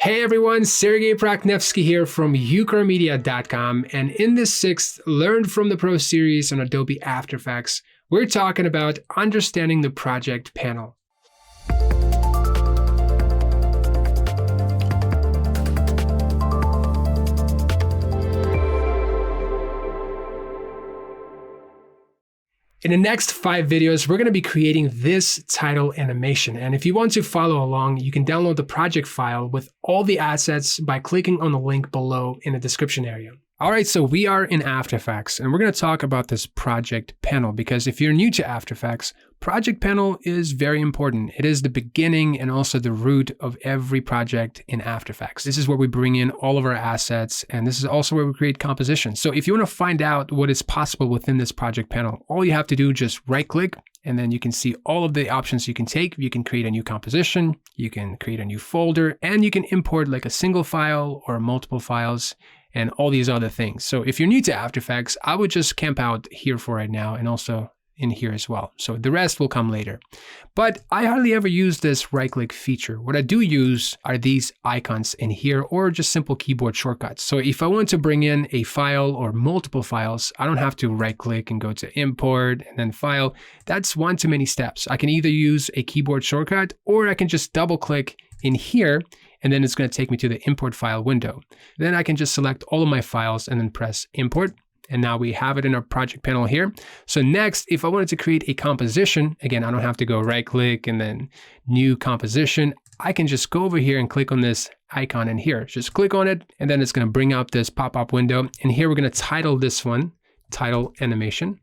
Hey everyone, Sergei Prokhnevskiy here from ucarmedia.com, and in this 6th Learn from the Pro series on Adobe After Effects, we're talking about understanding the project panel. In the next 5 videos, we're going to be creating this title animation. And if you want to follow along, you can download the project file with all the assets by clicking on the link below in the description area. All right, so we are in After Effects, and we're going to talk about this project panel because if you're new to After Effects, project panel is very important. It is the beginning and also the root of every project in After Effects. This is where we bring in all of our assets, and this is also where we create compositions. So if you want to find out what is possible within this project panel, all you have to do is just right-click, and then you can see all of the options you can take. You can create a new composition, you can create a new folder, and you can import like a single file or multiple files, and all these other things. So if you're new to After Effects, I would just camp out here for right now and also in here as well. So the rest will come later. But I hardly ever use this right-click feature. What I do use are these icons in here or just simple keyboard shortcuts. So if I want to bring in a file or multiple files, I don't have to right-click and go to import and then file. That's one too many steps. I can either use a keyboard shortcut or I can just double-click in here, and then it's going to take me to the import file window. Then I can just select all of my files and then press import. And now we have it in our project panel here. So next, if I wanted to create a composition, again, I don't have to go right click and then new composition. I can just go over here and click on this icon in here. Just click on it, and then it's going to bring up this pop-up window. And here we're going to title this one, title animation.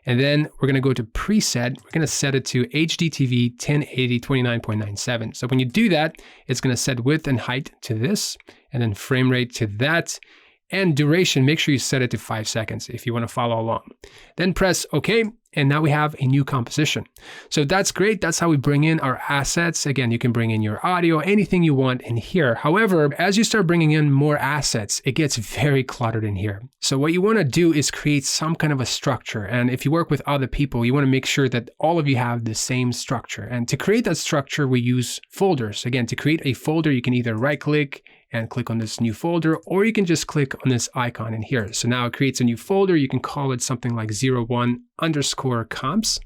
And then we're going to go to preset. We're going to set it to HDTV 1080 29.97. So when you do that, it's going to set width and height to this, and then frame rate to that. And duration, make sure you set it to 5 seconds if you want to follow along. Then press OK, and now we have a new composition. So that's great. That's how we bring in our assets. Again, you can bring in your audio, anything you want in here. However, as you start bringing in more assets, it gets very cluttered in here. So what you want to do is create some kind of a structure. And if you work with other people, you want to make sure that all of you have the same structure. And to create that structure, we use folders. Again, to create a folder, you can either right-click and click on this new folder, or you can just click on this icon in here. So now it creates a new folder. You can call it something like 01_comps.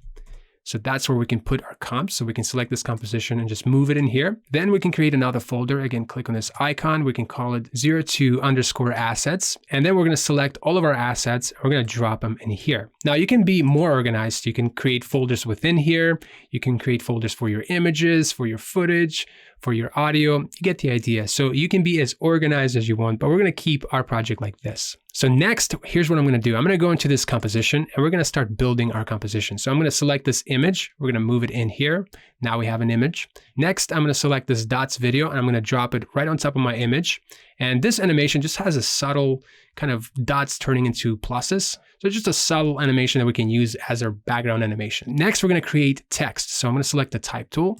So that's where we can put our comps. So we can select this composition and just move it in here. Then we can create another folder. Again, click on this icon. We can call it 02_assets. And then we're going to select all of our assets. And we're going to drop them in here. Now you can be more organized. You can create folders within here. You can create folders for your images, for your footage, for your audio. You get the idea. So you can be as organized as you want, but we're going to keep our project like this. So next, here's what I'm going to do. I'm going to go into this composition and we're going to start building our composition. So I'm going to select this image. We're going to move it in here. Now we have an image. Next, I'm going to select this dots video and I'm going to drop it right on top of my image. And this animation just has a subtle kind of dots turning into pluses. So just a subtle animation that we can use as our background animation. Next, we're going to create text. So I'm going to select the type tool.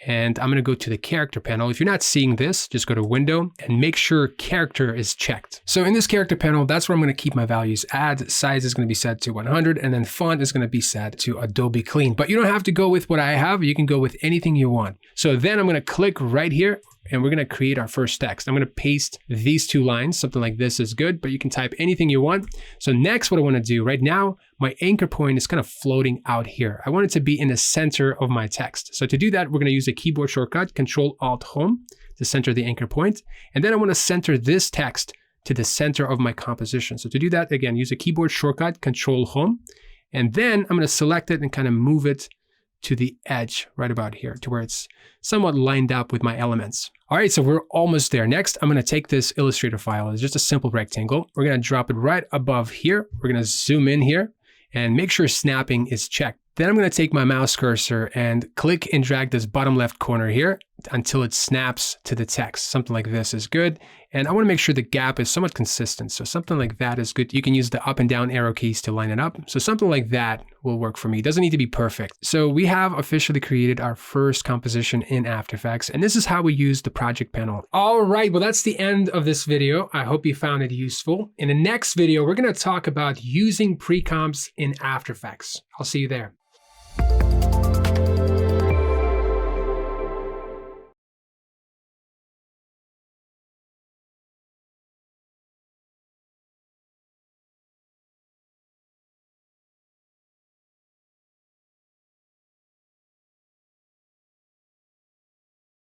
And I'm going to go to the character panel. If you're not seeing this, just go to window and make sure character is checked. So in this character panel, that's where I'm going to keep my values at. Size is going to be set to 100 and then font is going to be set to Adobe Clean. But you don't have to go with what I have. You can go with anything you want. So then I'm going to click right here and we're going to create our first text. I'm going to paste these 2 lines. Something like this is good, but you can type anything you want. So next, what I want to do right now, my anchor point is kind of floating out here. I want it to be in the center of my text. So to do that, we're going to use a keyboard shortcut, Control-Alt-Home to center the anchor point. And then I want to center this text to the center of my composition. So to do that, again, use a keyboard shortcut, Control-Home. And then I'm going to select it and kind of move it to the edge right about here to where it's somewhat lined up with my elements. All right, so we're almost there. Next, I'm going to take this Illustrator file. It's just a simple rectangle. We're going to drop it right above here. We're going to zoom in here and make sure snapping is checked. Then I'm going to take my mouse cursor and click and drag this bottom left corner here until it snaps to the text. Something like this is good. And I want to make sure the gap is somewhat consistent. So something like that is good. You can use the up and down arrow keys to line it up. So something like that will work for me. It doesn't need to be perfect. So we have officially created our first composition in After Effects. And this is how we use the project panel. All right, well, that's the end of this video. I hope you found it useful. In the next video, we're going to talk about using pre-comps in After Effects. I'll see you there.